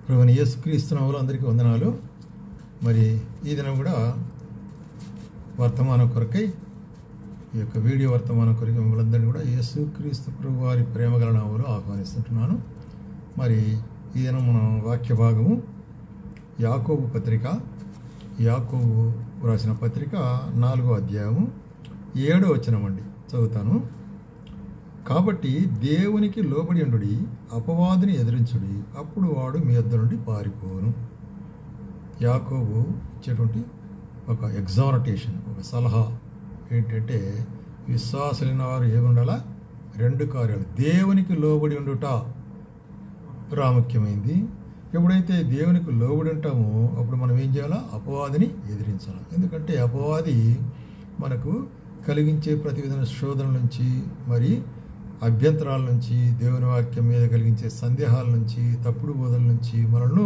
ప్రభువైన యేసుక్రీస్తు నామములో అందరికీ వందనాలు. మరి ఈ దినం కూడా వర్తమానం కొరకై ఈ యొక్క వీడియో వర్తమానం కొరకై మిమ్మల్ని అందరినీ కూడా యేసుక్రీస్తు ప్రభు వారి ప్రేమగల నామములో ఆహ్వానిస్తుంటున్నాను. మరి ఈ దినం మన వాక్య భాగము యాకోబు పత్రిక, యాకోబు రాసిన పత్రిక 4వ అధ్యాయము 7వ వచనం అండి, చదువుతాను. కాబట్టి దేవునికి లోబడి ఉండుడి, అపవాదిని ఎదిరించుడి, అప్పుడు వాడు మీ యొద్ద నుండి పారిపోను. యాకోబు ఇచ్చేటువంటి ఒక ఎగ్జార్టేషన్, ఒక సలహా ఏంటంటే విశ్వాసులైన వారు ఏముండాలా? 2 కార్యాలు. దేవునికి లోబడి ఉండుట ప్రాముఖ్యమైంది. ఎప్పుడైతే దేవునికి లోబడి ఉంటామో అప్పుడు మనం ఏం చేయాలా? అపవాదిని ఎదిరించాలి. ఎందుకంటే అపవాది మనకు కలిగించే ప్రతి విధమైన శోధన నుంచి, మరి అభ్యంతరాల నుంచి, దేవుని వాక్యం మీద కలిగించే సందేహాల నుంచి, తప్పుడు బోధల నుంచి మనల్ని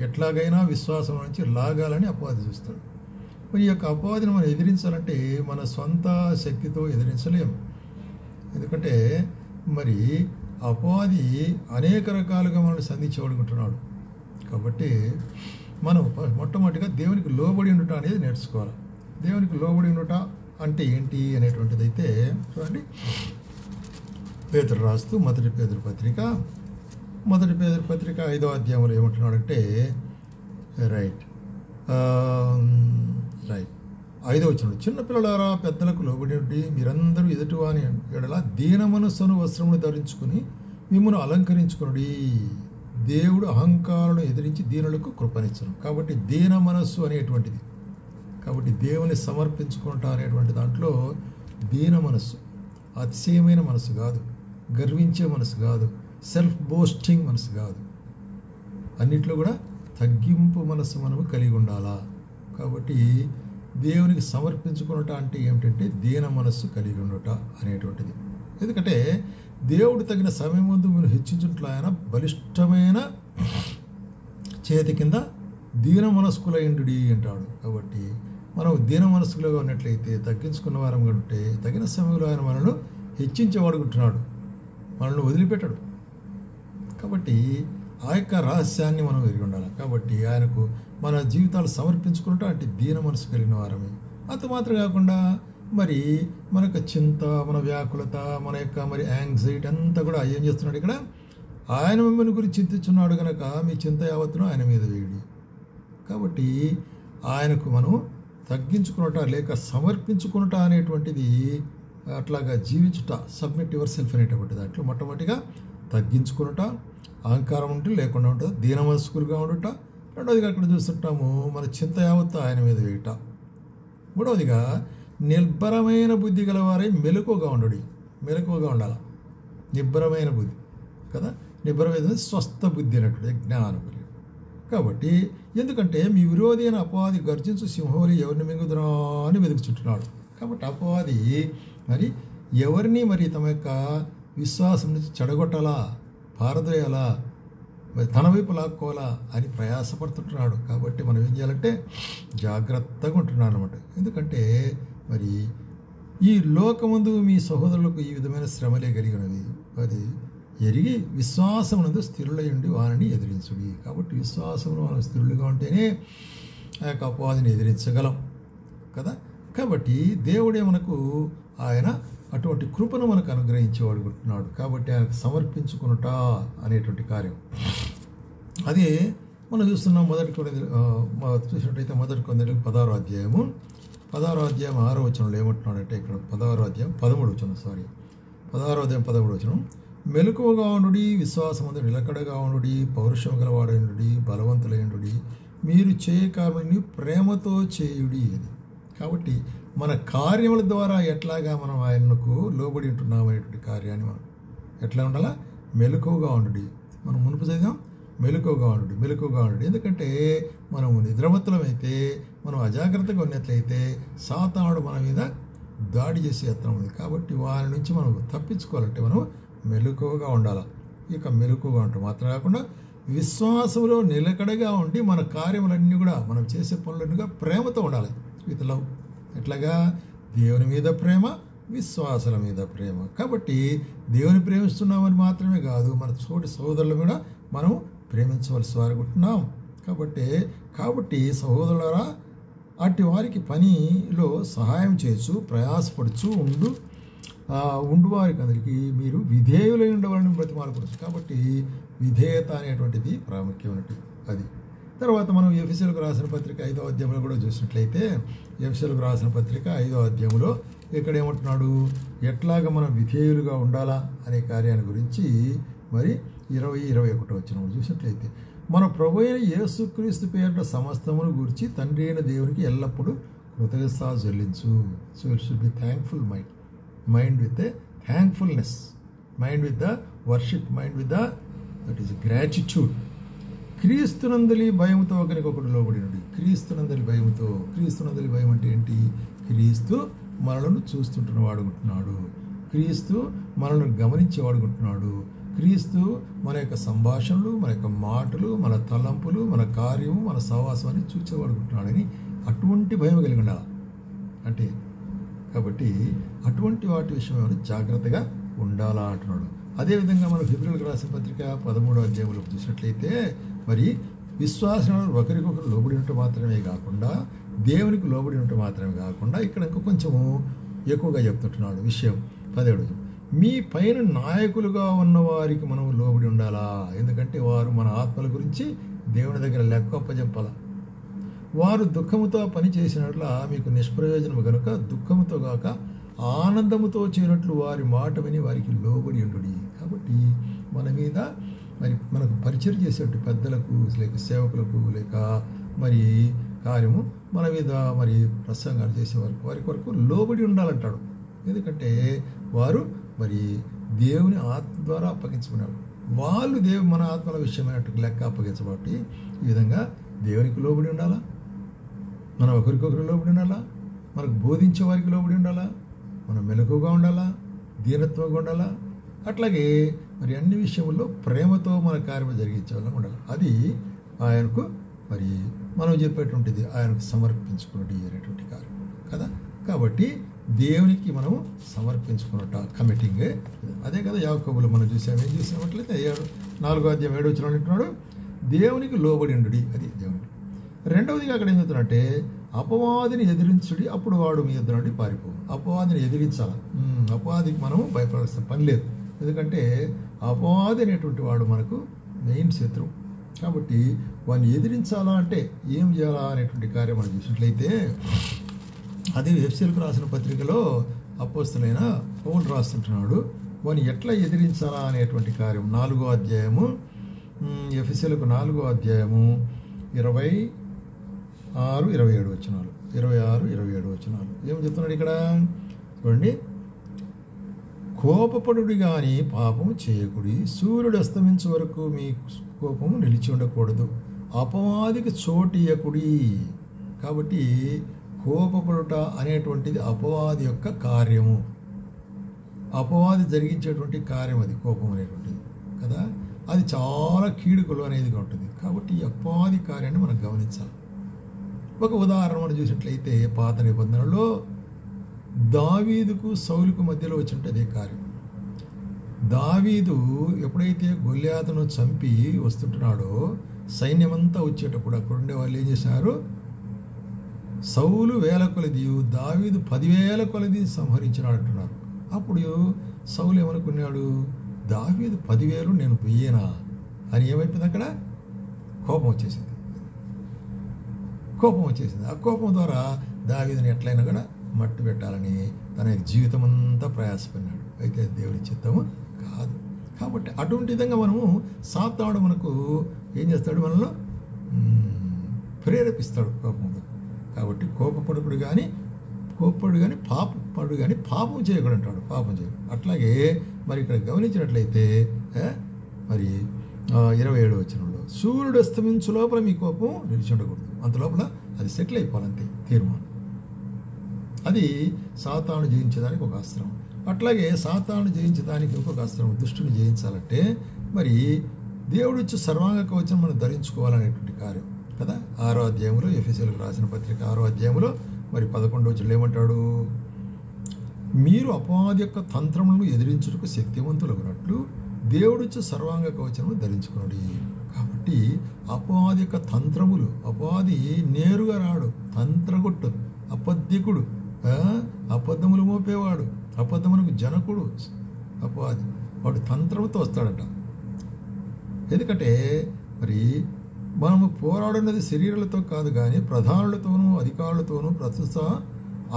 ఎట్లాగైనా విశ్వాసం నుంచి లాగాలని అపవాది చూస్తాడు. మరి ఈ యొక్క అపవాదిని మనం ఎదిరించాలంటే మన సొంత శక్తితో ఎదిరించలేము. ఎందుకంటే మరి అపవాది అనేక రకాలుగా మనల్ని సంధించబడుకుంటున్నాడు. కాబట్టి మనం మొట్టమొదటిగా దేవునికి లోబడి ఉండుట అనేది నేర్చుకోవాలి. దేవునికి లోబడి ఉండుట అంటే ఏంటి అనేటువంటిది అయితే చూడండి, పేతురు రాస్తూ మొదటి పేతురు పత్రిక 5వ అధ్యాయంలో ఏమంటున్నాడంటే రైట్ 5వ వచనం, చిన్నపిల్లలారా పెద్దలకు లోబడి ఉండి మీరందరూ ఎదుటివాని ఎడల దీన మనస్సును వస్త్రమును ధరించుకుని మిమ్మల్ని అలంకరించుకునుడి. దేవుడు అహంకారాలను ఎదిరించి దీనులకు కృపనిచ్చును. కాబట్టి దీన మనస్సు అనేటువంటిది, కాబట్టి దేవుని సమర్పించుకుంటా అనేటువంటి దాంట్లో దీన మనస్సు, అతిశయమైన మనసు కాదు, గర్వించే మనసు కాదు, సెల్ఫ్ బోస్టింగ్ మనసు కాదు, అన్నిట్లో కూడా తగ్గింపు మనసు మనము కలిగి ఉండాలా. కాబట్టి దేవునికి సమర్పించుకున్నట అంటే ఏమిటంటే దీన మనస్సు కలిగి ఉండట అనేటువంటిది. ఎందుకంటే దేవుడు తగిన సమయం ముందు మీరు హెచ్చించుంట్లో ఆయన బలిష్టమైన చేతి కింద దీన మనస్కులైండుడి అంటాడు. కాబట్టి మనం దీన మనస్కులుగా ఉన్నట్లయితే, తగ్గించుకున్న వారంగా ఉంటే తగిన సమయంలో ఆయన మనల్ని హెచ్చించబడుకుంటున్నాడు, మనల్ని వదిలిపెట్టాడు. కాబట్టి ఆ యొక్క రహస్యాన్ని మనం ఎరిగి ఉండాలి. కాబట్టి ఆయనకు మన జీవితాలు సమర్పించుకుంటా అంటే దీన మనసు కలిగిన వారమే. అంత మాత్రం కాకుండా మరి మన యొక్క చింత, మన వ్యాకులత, మన యొక్క మరి యాంగ్జైటీ అంతా కూడా ఏం చేస్తున్నాడు? ఇక్కడ ఆయన మిమ్మల్ని గురించి చింతించున్నాడు కనుక మీ చింత యావత్తును ఆయన మీద వేయండి. కాబట్టి ఆయనకు మనం తగ్గించుకున్నట లేక సమర్పించుకున్నట అనేటువంటిది, అట్లాగా జీవించుట, సబ్మిట్ యువర్ సెల్ఫ్ అనేటువంటి దాంట్లో మొట్టమొదటిగా తగ్గించుకున్నట, అహంకారం ఉంటే లేకుండా ఉంటుంది, దీన మనస్కులుగా ఉండుట. రెండవదిగా అక్కడ చూస్తుంటాము మన చింత యావత్తు ఆయన మీద వేయట. మూడవదిగా నిర్భరమైన బుద్ధి గలవారై మెలకువగా ఉండాలి. మెలకువగా ఉండాలి, నిబ్బరమైన బుద్ధి కదా. నిబ్బరమైన స్వస్థ బుద్ధి అన్నట్టు జ్ఞానం కలిగి. కాబట్టి ఎందుకంటే మీ విరోధి అయిన అపవాది గర్జించు సింహోలి ఎవరిని మింగుదురా అని వెతుకుచుంటున్నాడు. కాబట్టి అపవాది మరి ఎవరిని మరి తమ యొక్క విశ్వాసం నుంచి చెడగొట్టాలా, పారదోయాలా, మరి తన వైపు లాక్కోవాలా అని ప్రయాసపడుతుంటున్నాడు. కాబట్టి మనం ఏం చేయాలంటే జాగ్రత్తగా ఉంటున్నాడు అనమాట. ఎందుకంటే మరి ఈ లోకమందు మీ సహోదరులకు ఈ విధమైన శ్రమలే కలిగినవి, అది ఎరిగి విశ్వాసమునందు స్థిరులై ఉండి వారిని ఎదిరించుడి. కాబట్టి విశ్వాసంలో మనం స్థిరులుగా ఉంటేనే ఆ యొక్క అపవాదిని ఎదిరించగలం కదా. కాబట్టి దేవుడే మనకు ఆయన అటువంటి కృపను మనకు అనుగ్రహించేవాడుకుంటున్నాడు. కాబట్టి ఆయనకు సమర్పించుకునుట అనేటువంటి కార్యం అదే మనం చూస్తున్నాం. చూసినట్టయితే మొదటి కొరింథీయులకు 16వ అధ్యాయం 6వ వచనంలో ఏమంటున్నాడంటే, ఇక్కడ 16వ అధ్యాయం 13వ వచనం, 16వ అధ్యాయం 13వ వచనం, మెలకువగా ఉండుడి, విశ్వాసమందు నిలకడగా ఉండుడి, పౌరుషం గలవాడైండుడి, బలవంతులైండుడి, మీరు చేయ కార్యాన్ని ప్రేమతో చేయుడి. అది కాబట్టి మన కార్యముల ద్వారా ఎట్లాగా మనం ఆయనకు లోబడి ఉంటున్నాం అనేటువంటి కార్యాన్ని మనం ఎట్లా ఉండాలా? మెలకువగా ఉండుడి. మనం మునుపు చదివాం, మెలకువగా ఉండుడి. ఎందుకంటే మనం నిద్రమత్తులమైతే, మనం అజాగ్రత్తగా ఉన్నట్లయితే సాతానుడు మన మీద దాడి చేసే యత్నం ఉంది. కాబట్టి వారి నుంచి మనం తప్పించుకోవాలంటే మనం మెలకువగా ఉండాలి. ఇక మెలకువగా ఉంటాం మాత్రం కాకుండా విశ్వాసంలో నిలకడగా ఉండి మన కార్యములన్నీ కూడా, మనం చేసే పనులన్నీ కూడా ప్రేమతో ఉండాలి. With love. ఎట్లాగా? దేవుని మీద ప్రేమ, విశ్వాసాల మీద ప్రేమ. కాబట్టి దేవుని ప్రేమిస్తున్నామని మాత్రమే కాదు, మన తోటి సోదరులు కూడా మనం ప్రేమించవలసి వారుకుంటున్నాం. కాబట్టి సహోదరులారా, అట్టి వారికి పనిలో సహాయం చేయొచ్చు, ప్రయాసపడుచు ఉండువారికి అందరికీ మీరు విధేయులై ఉండవాలని బ్రతిమాలకూడదు. కాబట్టి విధేయత అనేటువంటిది ప్రాముఖ్యమైనది. అది తర్వాత మనం ఎఫెసీయులకు రాసిన పత్రిక 5వ అధ్యాయంలో కూడా చూసినట్లయితే, ఎఫెసీయులకు రాసిన పత్రిక 5వ అధ్యాయంలో ఇక్కడ ఏమంటున్నాడు, ఎట్లాగ మనం విధేయులుగా ఉండాలా అనే కార్యాన్ని గురించి మరి 20-21 వచనం చూసినట్లయితే, మన ప్రభు అయిన యేసుక్రీస్తు పేరిట సమస్తమును గురించి తండ్రి అయిన దేవునికి ఎల్లప్పుడూ కృతజ్ఞత చెల్లించు. So it should be thankful mind with thankfulness, mind with the worship, mind with the that is gratitude. క్రీస్తునందలి భయముతో ఒకరికొకడు లోబడినది. క్రీస్తునందలి భయం అంటే ఏంటి? క్రీస్తు మనలను చూస్తుంటున్న వాడుకుంటున్నాడు, క్రీస్తు మనల్ని గమనించే వాడుకుంటున్నాడు, క్రీస్తు మన యొక్క సంభాషణలు, మన యొక్క మాటలు, మన తలంపులు, మన కార్యము, మన సహవాసం అని చూచేవాడుకుంటున్నాడని అటువంటి భయం కలిగి ఉండాలి అంటే. కాబట్టి అటువంటి వాటి విషయంలో జాగ్రత్తగా ఉండాలా అంటున్నాడు. అదేవిధంగా మనం హెబ్రీయులకు రాసిన పత్రిక 13వ అధ్యాయంలో చూసినట్లయితే, మరి విశ్వాసాలు ఒకరికొకరు లోబడి ఉంటే మాత్రమే కాకుండా, దేవునికి లోబడి ఉంటే మాత్రమే కాకుండా, ఇక్కడ ఇంకా కొంచెము ఎక్కువగా చెప్తుంటున్నాడు విషయం. 17 మీ పైన నాయకులుగా ఉన్న వారికి మనం లోబడి ఉండాలా, ఎందుకంటే వారు మన ఆత్మల గురించి దేవుని దగ్గర లెక్క అప్పచెప్పాలా. వారు దుఃఖముతో పని చేసినట్ల మీకు నిష్ప్రయోజనము కనుక దుఃఖముతో గాక ఆనందముతో చేయనట్లు వారి మాట విని వారికి లోబడి ఉండుడి. కాబట్టి మన మీద మరి మనకు పరిచయం చేసేటువంటి పెద్దలకు, లేక సేవకులకు, లేక మరి కార్యము మన మీద మరి ప్రసంగాలు చేసేవారికి వారి కొరకు లోబడి ఉండాలంటాడు. ఎందుకంటే వారు మరి దేవుని ఆత్మ ద్వారా అప్పగించుకున్నారు. వాళ్ళు మన ఆత్మల విషయమైనట్టు లెక్క అప్పగించబట్టి ఈ విధంగా దేవునికి లోబడి ఉండాలా, మనం ఒకరికొకరు లోబడి ఉండాలా, మనకు బోధించే వారికి లోబడి ఉండాలా, మనం మెలకుగా ఉండాలా, దీనత్వంగా ఉండాలా. అట్లాగే మరి అన్ని విషయంలో ప్రేమతో మన కార్యం జరిగించే వాళ్ళం ఉండాలి. అది ఆయనకు మరి మనం చెప్పేటువంటిది, ఆయనకు సమర్పించుకున్నది అనేటువంటి కార్యం కదా. కాబట్టి దేవునికి మనము సమర్పించుకున్నట్ట కమిటింగ్ అదే కదా. యాకోబులో మనం చూసాము, ఏం చూసామట్లయితే 4వ అధ్యాయం 7వ వచనం అంటున్నాడు, దేవునికి లోబడి ఉండుడి. అది దేవునికి. రెండవదిగా అక్కడ ఏం చెప్తున్నాడంటే, అపవాదిని ఎదిరించుడి, అప్పుడు వాడు మీ ఎదురు నుండి పారిపో. అపవాదిని ఎదిరించాలి. అపవాదికి మనము భయపడాల్సిన పని లేదు, ఎందుకంటే అపవాది అనేటువంటి వాడు మనకు మెయిన్ శత్రువు. కాబట్టి వాడిని ఎదిరించాలా అంటే ఏం చేయాలా అనేటువంటి కార్యం మనం చూసినట్లయితే, అది ఎఫెసీయులకు రాసిన పత్రికలో అపోస్తలుడైన పౌలు రాస్తుంటున్నాడు. వాడిని ఎట్లా ఎదిరించాలా అనేటువంటి కార్యం 4వ అధ్యాయము, ఎఫెసీయులకు 4వ అధ్యాయము 26-27 వచనాలు. 26-27 వచనాలు ఏం చెప్తున్నాడు ఇక్కడ చూడండి. కోపపడుడి కానీ పాపము చేయకుడి, సూర్యుడు అస్తమించే వరకు మీ కోపము నిలిచి ఉండకూడదు, అపవాదికి చోటియకుడి. కాబట్టి కోపపడుట అనేటువంటిది అపవాది యొక్క కార్యము, అపవాది జరిగించేటువంటి కార్యం అది కోపం అనేటువంటిది కదా. అది చాలా కీడుకలు అనేది ఉంటుంది. కాబట్టి ఈ అపవాది కార్యాన్ని మనం గమనించాలి. ఒక ఉదాహరణ మనం చూసినట్లయితే పాత నిబంధనలో దావీదుకు సౌలుకు మధ్యలో వచ్చినట్టు కార్యం. దావీదు ఎప్పుడైతే గొల్యాతును చంపి వస్తుంటున్నాడో సైన్యమంతా వచ్చేటప్పుడు అక్కడ ఉండే వాళ్ళు ఏం చేశారు, సౌలు 1000 కొలది, దావీదు 10,000 కొలది సంహరించినాడు అంటున్నారు. అప్పుడు సౌలు ఏమనుకున్నాడు, దావీదు 10,000 నేను 1000 అని ఏమైపోయింది, అక్కడ కోపం వచ్చేసింది. ఆ కోపం ద్వారా దావీదుని ఎట్లయినా కూడా మట్టు పెట్టాలని తన జీవితం అంతా ప్రయాసపడినాడు. అయితే దేవుడి చిత్తము కాదు. కాబట్టి అటువంటి విధంగా మనము సాతానుడు మనకు ఏం చేస్తాడు, మనలో ప్రేరేపిస్తాడు కోపంతో. కాబట్టి కోపపడు కానీ పాపం చేయకూడదు అంటాడు, పాపం చేయకూడదు. అట్లాగే మరి ఇక్కడ గమనించినట్లయితే మరి 27వ వచనంలో సూర్యుడు అస్తమించు లోపల మీ కోపం నిలిచి ఉండకూడదు, అంత లోపల అది సెటిల్ అయిపోవాలంతే తీర్మానం. అది సాతాను జయించడానికి ఒక అస్త్రం. అట్లాగే సాతాను జయించడానికి ఇంకొక అస్త్రం, దుష్టుని జయించాలంటే మరి దేవుడు ఇచ్చే సర్వాంగ కవచం మనం ధరించుకోవాలనేటువంటి కార్యం కదా. 6వ అధ్యాయంలో ఎఫెసీయులకు రాసిన పత్రిక 6వ అధ్యాయంలో మరి 11వ వచనంలో ఏమంటాడు, మీరు అపవాది యొక్క తంత్రములను ఎదిరించుటకు శక్తివంతులగునట్లు దేవుడిచ్చే సర్వాంగ కవచము ధరించుకున్నాడు. కాబట్టి కాబట్టి అపవాది యొక్క తంత్రములు, అపవాది నేరుగా రాడు, తంత్రగొట్టు, అబద్ధికుడు, అబద్ధములు మోపేవాడు, అబద్ధములకు జనకుడు అపవాది. వాడు తంత్రముతో వస్తాడట. ఎందుకంటే మరి మనము పోరాడినది శరీరాలతో కాదు కానీ ప్రధానులతోనూ అధికారులతోనూ ప్రస్తుత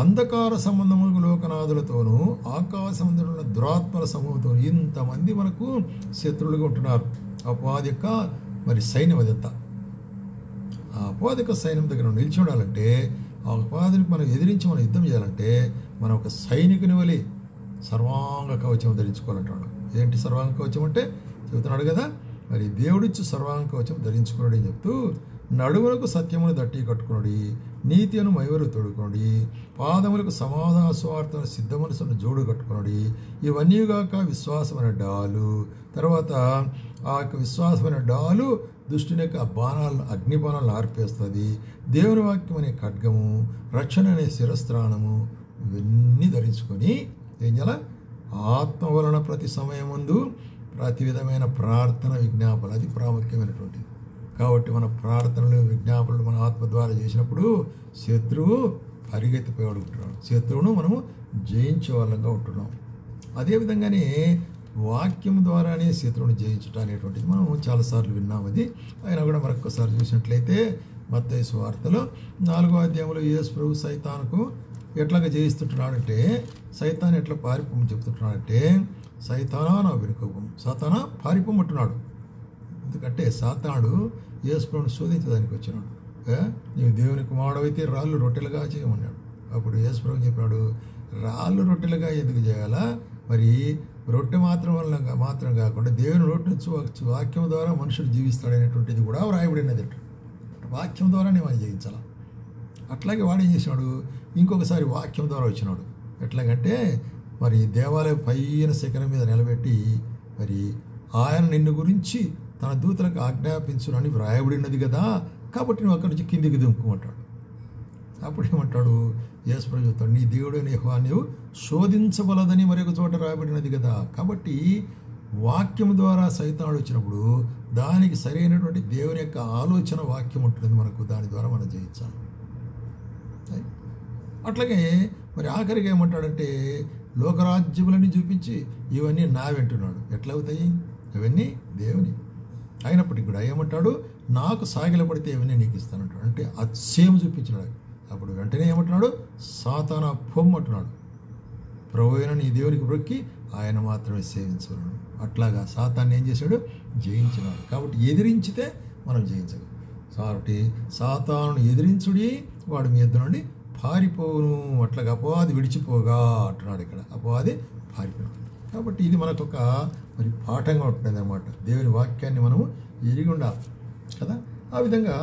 అంధకార సంబంధములకు లోకనాథులతోనూ ఆకాశ సంబంధముల దురాత్మల సమూహంతో ఇంతమంది మనకు శత్రువులుగా ఉంటున్నారు. అపవాది యొక్క మరి సైన్యం అదంతా. ఆ అపవాది యొక్క సైన్యం దగ్గర నిలిచి ఉండాలంటే, ఆ అపవాదిని మనం ఎదిరించి మనం యుద్ధం చేయాలంటే మనం ఒక సైనికుని వలె సర్వాంగ కవచం ధరించుకోవాలంటాడు. ఏంటి సర్వాంగ కవచం అంటే చెబుతున్నాడు కదా, మరి దేవుడిచ్చి సర్వాంగ కవచం ధరించుకున్నాడు అని చెప్తూ, నడుములకు సత్యమును దట్టి కట్టుకున్నాడు, నీతి అను మైవరు తొడుకున్నాడు, పాదములకు సమాధాన స్వార్థను సిద్ధ మనసును జోడు కట్టుకున్నాడు, ఇవన్నీ గాక విశ్వాసమైన డాలు. తర్వాత ఆ యొక్క విశ్వాసమైన డాలు దుష్టుని యొక్క బాణాలను, అగ్ని బాణాలను ఆర్పేస్తుంది. దేవుని వాక్యం అనే ఖడ్గము, రక్షణ అనే శిరస్త్రాణము, ఇవన్నీ ధరించుకొని ఏం చేయాల, ఆత్మ వలన ప్రతి సమయం ముందు ప్రతి విధమైన ప్రార్థన విజ్ఞాపన, అది ప్రాముఖ్యమైనటువంటిది. కాబట్టి మన ప్రార్థనలు విజ్ఞాపనలు మన ఆత్మ ద్వారా చేసినప్పుడు శత్రువు పరిగెత్తిపోయి ఉంటున్నాడు, శత్రువును మనము జయించే వాళ్ళంగా ఉంటున్నాం. అదేవిధంగానే వాక్యం ద్వారానే శత్రువును జయించుట అనేటువంటిది మనం చాలాసార్లు విన్నాం. అది అయినా కూడా మరొకసారి చూసినట్లయితే మత్తయి సువార్తలో 4వ అధ్యాయంలో యేసు ప్రభు సైతానుకు ఎట్లాగా జయిస్తుంటున్నాడంటే, సైతాన్ ఎట్లా పారిపోమని చెప్తుంటున్నాడంటే, సైతానా నా వెనుకోపం, సాతానా పారిపోమంటున్నాడు. ఎందుకంటే సాతానుడు యేసు ప్రభువును శోధించడానికి వచ్చినాడు. నీవు దేవుని కుమారుడైతే రాళ్ళు రొట్టెలుగా చేయమన్నాడు. అప్పుడు యేసు ప్రభు చెప్పాడు, రాళ్ళు రొట్టెలుగా ఎందుకు చేయాలా, మరి రొట్టె మాత్రం కాకుండా దేవుని నోటి నుంచి వాక్యం ద్వారా మనుషులు జీవిస్తాడనేటువంటిది కూడా వ్రాయబడినది. వాక్యం ద్వారానే మనం జయించాల. అట్లాగే వాడు ఏం చేసినాడు, ఇంకొకసారి వాక్యం ద్వారా వచ్చినాడు. ఎట్లాగంటే మరి దేవాలయ పైన శిఖరం మీద నిలబెట్టి, మరి ఆయన నిన్ను గురించి తన దూతలకు ఆజ్ఞాపించునని వ్రాయబడినది కదా, కాబట్టి నువ్వు అక్కడి నుంచి కిందికి దింపుమంటాడు. అప్పుడు ఏమంటాడు యేసు ప్రభు చెప్తాడు, నీ దేవుడైన యెహోవా నీవు శోధించవలదని మరొక చోట రాయబడినది కదా. కాబట్టి వాక్యం ద్వారా సైతానుడు వచ్చినప్పుడు దానికి సరైనటువంటి దేవుని యొక్క ఆలోచన వాక్యం ఉంటుంది మనకు, దాని ద్వారా మనం జయించాలి. అట్లాగే మరి ఆఖరికి ఏమంటాడంటే, లోకరాజ్యములని చూపించి ఇవన్నీ నా వెంటున్నాడు. ఎట్లా అవుతాయి? ఇవన్నీ దేవుని అయినప్పటికీ కూడా ఏమంటాడు, నాకు సాగిల పడితే ఇవన్నీ నీకు ఇస్తానంటాడు. అంటే అతిశయం చూపించినాడు. అప్పుడు వెంటనే ఏమంటున్నాడు, సాతానా పొమ్మంటున్నాడు, ప్రభు అయిన నీ దేవునికి బ్రొక్కి ఆయన మాత్రమే సేవించగలడు. అట్లాగా సాతాన్ని ఏం చేశాడు, జయించినాడు. కాబట్టి ఎదిరించితే మనం జయించగలం. కాబట్టి సాతాను ఎదిరించుడి, వాడు మీ ఎద్దు నుండి పారిపోవును, అట్లాగా అపవాది విడిచిపోగా అంటున్నాడు. ఇక్కడ అపవాది పారిపోయాడు. కాబట్టి ఇది మనకు ఒక మరి పాఠంగా ఉంటుంది అన్నమాట. దేవుని వాక్యాన్ని మనము ఎరిగి ఉండాలి కదా. ఆ విధంగా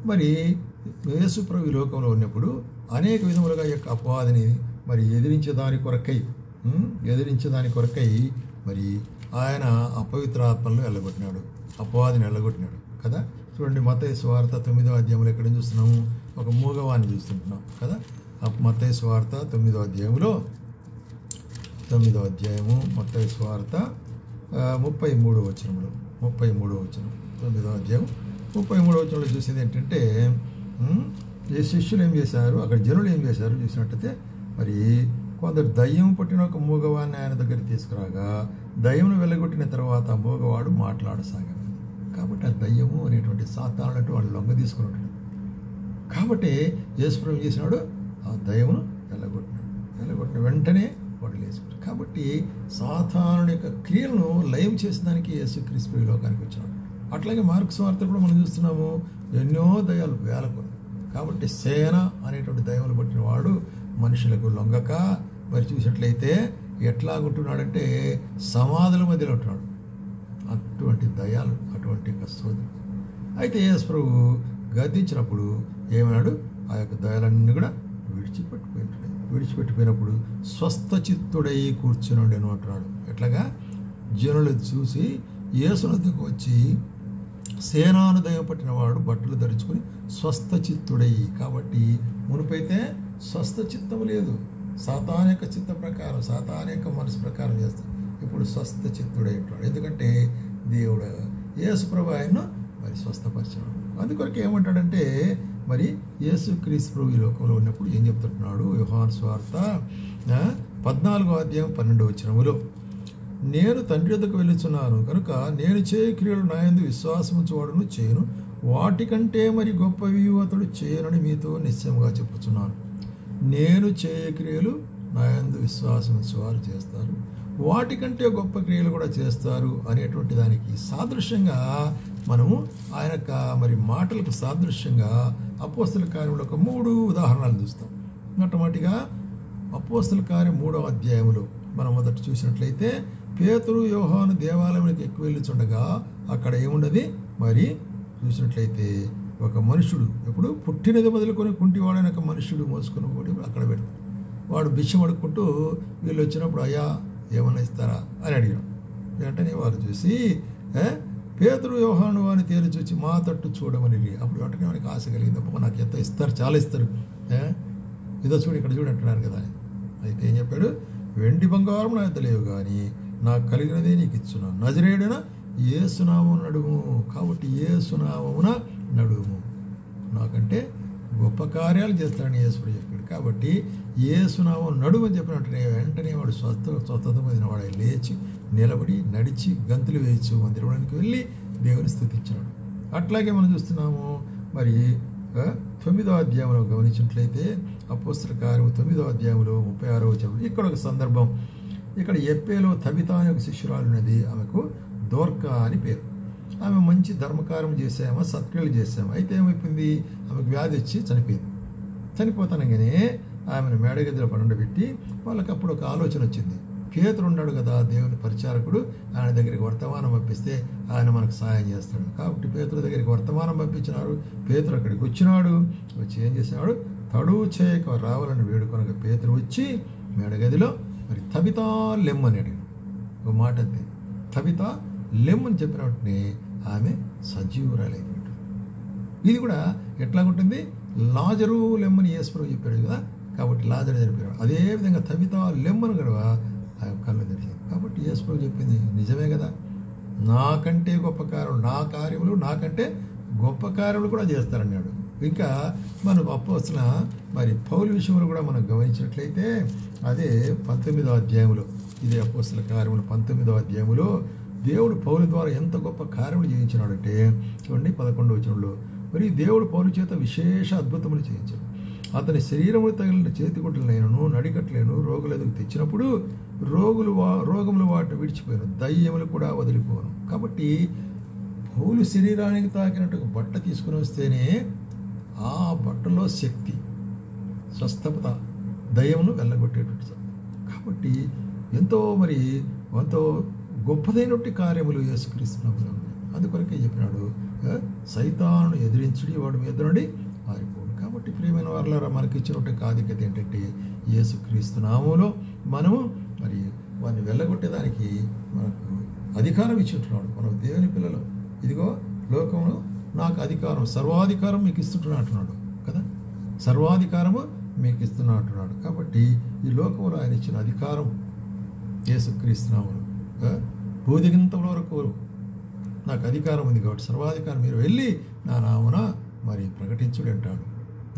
మరి యేసు ప్రభు ఈ లోకంలో ఉన్నప్పుడు అనేక విధములుగా యొక్క అపవాదిని మరి ఎదిరించేదాని కొరకై మరి ఆయన అపవిత్ర ఆత్మలను వెళ్ళగొట్టినాడు, అపవాదిని వెళ్ళగొట్టినాడు కదా. చూడండి, మత్తయి సువార్త 9వ అధ్యాయంలో ఎక్కడ చూస్తున్నాము, ఒక మూగవాన్ని చూస్తుంటున్నాం కదా. మత్తయి సువార్త 9వ అధ్యాయంలో 9వ అధ్యాయము మత్తయి సువార్త 33వ వచనంలో 9వ అధ్యాయం 33వ వచనంలో చూసేది ఏంటంటే, శిష్యులు ఏం చేశారు, అక్కడ జనులు ఏం చేశారు చూసినట్టయితే, మరి కొందరు దయ్యం పట్టిన ఒక మూగవాడిని ఆయన దగ్గర తీసుకురాగా దయ్యమును వెళ్ళగొట్టిన తర్వాత మూగవాడు మాట్లాడసాగాడు. కాబట్టి ఆ దయ్యము అనేటువంటి సాతానుడు వాళ్ళు లొంగ తీసుకుని ఉంటాడు. కాబట్టి యేసు ప్రభు చేసినాడు, ఆ దయ్యమును వెళ్ళగొట్టిన వెంటనే వాడు లేచుకున్నాడు. కాబట్టి సాతానుడి యొక్క క్రియలను లయం చేసేదానికి యేసుక్రీస్తు ఈ లోకానికి వచ్చినాడు. అట్లాగే మార్కు సువార్త కూడా మనం చూస్తున్నాము, ఎన్నో దయ్యాలు వేలకు. కాబట్టి సేన అనేటువంటి దయ్యములు పట్టిన వాడు మనుషులకు లొంగక మరి చూసినట్లయితే ఎట్లాగుంటున్నాడంటే సమాధుల మధ్యలో ఉంటున్నాడు. అటువంటి దయాలు, అటువంటి సోదరు. అయితే యేసు ప్రభు గద్దించినప్పుడు ఏమన్నాడు, ఆ యొక్క దయాలన్నీ కూడా విడిచిపెట్టిపోయినప్పుడు స్వస్థ చిత్తుడై కూర్చున్నాడు అంటున్నాడు. ఎట్లాగా జనులు చూసి యేసు వద్దకు వచ్చి సేనాను దయ్యం పట్టిన వాడు బట్టలు ధరించుకొని స్వస్థ చిత్తుడై. కాబట్టి మునుపైతే స్వస్థ చిత్తము లేదు, సాతాను యొక్క చిత్త ప్రకారం, సాతాను యొక్క మనసు ప్రకారం చేస్తాడు. ఇప్పుడు స్వస్థ చిత్తుడై ఉంటాడు. ఎందుకంటే దేవుడు యేసు ప్రభు ఆయన్ను మరి స్వస్థపరిచాడు. అందుకొరకు ఏమంటాడంటే మరి యేసుక్రీస్తు ప్రభు ఈ లోకంలో ఉన్నప్పుడు ఏం చెప్తున్నాడు? యోహాను సువార్త 14వ అధ్యాయం 12వ వచనములో, నేను తండ్రి వద్దకు వెళ్ళుచున్నాను కనుక నేను చేయ క్రియలు నా యందు విశ్వాసముంచువాడును చేయను, వాటికంటే మరి గొప్పవి అతడు చేయనని మీతో నిశ్చయముగా చెప్పుచున్నాను. నేను చేయ క్రియలు నా యందు విశ్వాసముంచువారు చేస్తారు, వాటికంటే గొప్ప క్రియలు కూడా చేస్తారు అనేటువంటి దానికి సాదృశ్యంగా మనము ఆయన మరి మాటలకు సాదృశ్యంగా అపోస్తల కార్యంలో ఒక 3 ఉదాహరణలు చూస్తాం. మొట్టమొదటిగా అపోస్తల కార్యం 3వ అధ్యాయంలో మనం మొదట చూసినట్లయితే పేతురు యోహాను దేవాలయానికి ఎక్కువ వెళ్ళుచుండగా అక్కడ ఏమున్నది? మరి చూసినట్లయితే ఒక మనుషుడు, ఎప్పుడు పుట్టినది మొదలుకొని కుంటివాడైన ఒక మనుషుడు మోసుకొని పోయి అక్కడ పెడతాడు. వాడు బిచ్చం అడుక్కుంటూ వీళ్ళు వచ్చినప్పుడు అయ్యా ఏమన్నా ఇస్తారా అని అడిగాడు. వెంటనే వారు చూసి పేతురు యోహాను అని తేరు చూసి మా తట్టు చూడమని. అప్పుడు వెంటనే వానికి ఆశ కలిగింది, అప్పుడు నాకు ఎంత ఇస్తారు, చాలా ఇస్తారు, ఇదో చూడు ఇక్కడ చూడు అంటున్నారు కదా. అయితే ఏం చెప్పాడు? వెండి బంగారం నా యొద్ద లేవు కానీ నాకు కలిగినదే నీకు ఇచ్చున్నాను, నజరేయుడైన యేసునామమున నడుము. కాబట్టి యేసునామమున నడుము, నాకంటే గొప్ప కార్యాలు చేస్తాడని యేసుడు చెప్పాడు. కాబట్టి యేసునామం నడుము అని చెప్పిన వెంటనే వాడు స్వస్థత పొందిన వాడు లేచి నిలబడి నడిచి గంతులు వేయచ్చు మందిరానికి వెళ్ళి దేవుని స్తుతించాడు. అట్లాగే మనం చూస్తున్నాము మరి 9వ అధ్యాయంలో గమనించినట్లయితే అపోస్తల కార్యం 9వ అధ్యాయంలో 36వ వచనం ఇక్కడ ఒక సందర్భం. ఇక్కడ ఎప్పేలో తబితా అనే ఒక శిష్యురాలు ఉన్నది, ఆమెకు దోర్కా అని పేరు. ఆమె మంచి ధర్మకార్యం చేసామో సత్క్రియలు చేసాము. అయితే ఏమైపోయింది? ఆమెకు వ్యాధి వచ్చి చనిపోయింది. చనిపోతానగానే ఆమెను మేడగదిలో పండబెట్టి వాళ్ళకి అప్పుడు ఒక ఆలోచన వచ్చింది. పేతురు ఉన్నాడు కదా దేవుని పరిచారకుడు, ఆయన దగ్గరికి వర్తమానం పంపిస్తే ఆయన మనకు సహాయం చేస్తాడు. కాబట్టి పేతురు దగ్గరికి వర్తమానం పంపించినారు. పేతురు అక్కడికి వచ్చినాడు. వచ్చి ఏం చేసినాడు? తడువు చేయక రావాలని వేడుకొనగా పేతురు వచ్చి మేడగదిలో మరి తబితా లెమ్మని అడిగాడు. ఒక మాట అంతే, తబితా లెమ్మని చెప్పిన వెంటనే ఆమె సజీవురాలైపోయింది. ఇది కూడా ఎట్లాగుంటుంది? లాజరు లెమ్మని యేసుప్రభు చెప్పాడు కదా, కాబట్టి లాజరు చనిపోయాడు. అదేవిధంగా తబితా లెమ్మను కూడా ఆ కళ్ళు తెరిచింది. కాబట్టి యేసుప్రభు చెప్పింది నిజమే కదా, నాకంటే గొప్ప కార్యములు, నా కార్యములు నాకంటే గొప్ప కార్యములు కూడా చేస్తారన్నాడు. ఇంకా మనం అపోస్తల మరి పౌలు విషయంలో కూడా మనం గమనించినట్లయితే అదే 19వ అధ్యాయంలో, ఇదే అపోస్తల కార్యములు 19వ అధ్యాయంలో దేవుడు పౌలు ద్వారా ఎంత గొప్ప కార్యములు చేయించినాడంటే చూడండి 11వ వచనంలో, మరి దేవుడు పౌలు చేత విశేష అద్భుతములు చేయించాడు. అతని శరీరములు తగిలిన చేతిగుడ్డలైనను నడికట్లేను రోగులు ఎదుగు తెచ్చినప్పుడు రోగములు వాటిని విడిచిపోయాను, దయ్యములు కూడా వదిలిపోను. కాబట్టి పౌలు శరీరానికి తాకినట్టు బట్ట తీసుకుని వస్తేనే ఆ బట్టలో శక్తి, స్వస్థత, దయ్యమును వెళ్ళగొట్టేటువంటి. కాబట్టి ఎంతో గొప్పదైనటువంటి కార్యములు యేసుక్రీస్తునామములో ఉన్నాయి. అందుకొరకే చెప్పినాడు, సైతాను ఎదిరించుడి వాడు మీద నుండి పారిపోడు. కాబట్టి ప్రియమైన వారలారా, మనకి ఇచ్చినటువంటి ఆధిక్యత ఏంటంటే యేసుక్రీస్తు నామములో మనము మరి వారిని వెళ్ళగొట్టేదానికి మనకు అధికారం ఇచ్చుంటున్నాడు. మనం దేవుని పిల్లలు, ఇదిగో లోకంలో నాకు అధికారం, సర్వాధికారం మీకు ఇస్తుంటున్నా అంటున్నాడు కదా, సర్వాధికారము మీకు ఇస్తున్నా అంటున్నాడు. కాబట్టి ఈ లోకంలో ఆయన ఇచ్చిన అధికారం యేసుక్రీస్తు నామములో భూదిగంతముల వరకు నాకు అధికారం ఉంది. కాబట్టి సర్వాధికారం మీరు వెళ్ళి నా నామమున మరి ప్రకటించుడి అంటాడు.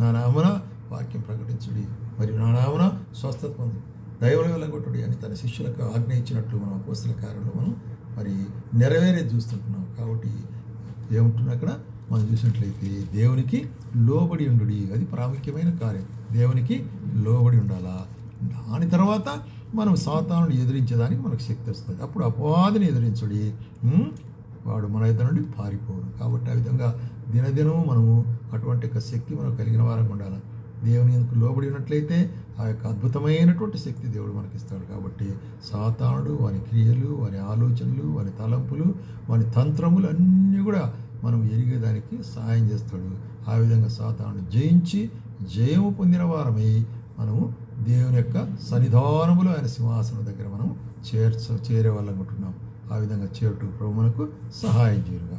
నా నామమున వాక్యం ప్రకటించుడి, మరి నా నామమున స్వస్థత పొంది దైవం వెళ్ళగొట్టుడి అని తన శిష్యులకు ఆజ్ఞ ఇచ్చినట్లు మనం అపోస్తల కార్యంలో మనం మరి నెరవేరేది చూస్తుంటున్నాం. కాబట్టి ఏముంటున్నా అక్కడ మనం చూసినట్లయితే దేవునికి లోబడి ఉండు, అది ప్రాముఖ్యమైన కార్యం. దేవునికి లోబడి ఉండాలా. దాని తర్వాత మనం సాతానుని ఎదిరించేదానికి మనకు శక్తి వస్తుంది. అప్పుడు అపవాదిని ఎదిరించుడి, వాడు మన ఇద్దరు నుండి పారిపోరు. కాబట్టి ఆ విధంగా దినదినము మనము అటువంటి ఒక శక్తి మనం కలిగిన వారంగా ఉండాలి. దేవుని ఎందుకు లోబడి ఉన్నట్లయితే ఆ యొక్క అద్భుతమైనటువంటి శక్తి దేవుడు మనకి ఇస్తాడు. కాబట్టి సాతానుడు వాని క్రియలు, వాని ఆలోచనలు, వాని తలంపులు, వాని తంత్రములు అన్నీ కూడా మనం ఎరిగేదానికి సహాయం చేస్తాడు. ఆ విధంగా సాతానుడు జయించి జయము పొందిన వారమై మనము దేవుని యొక్క సన్నిధానములో ఆయన సింహాసనం దగ్గర మనం చేరే వాళ్ళం ఉంటున్నాం. ఆ విధంగా చేరుటకు ప్రభు మనకు సహాయం చేయుగా.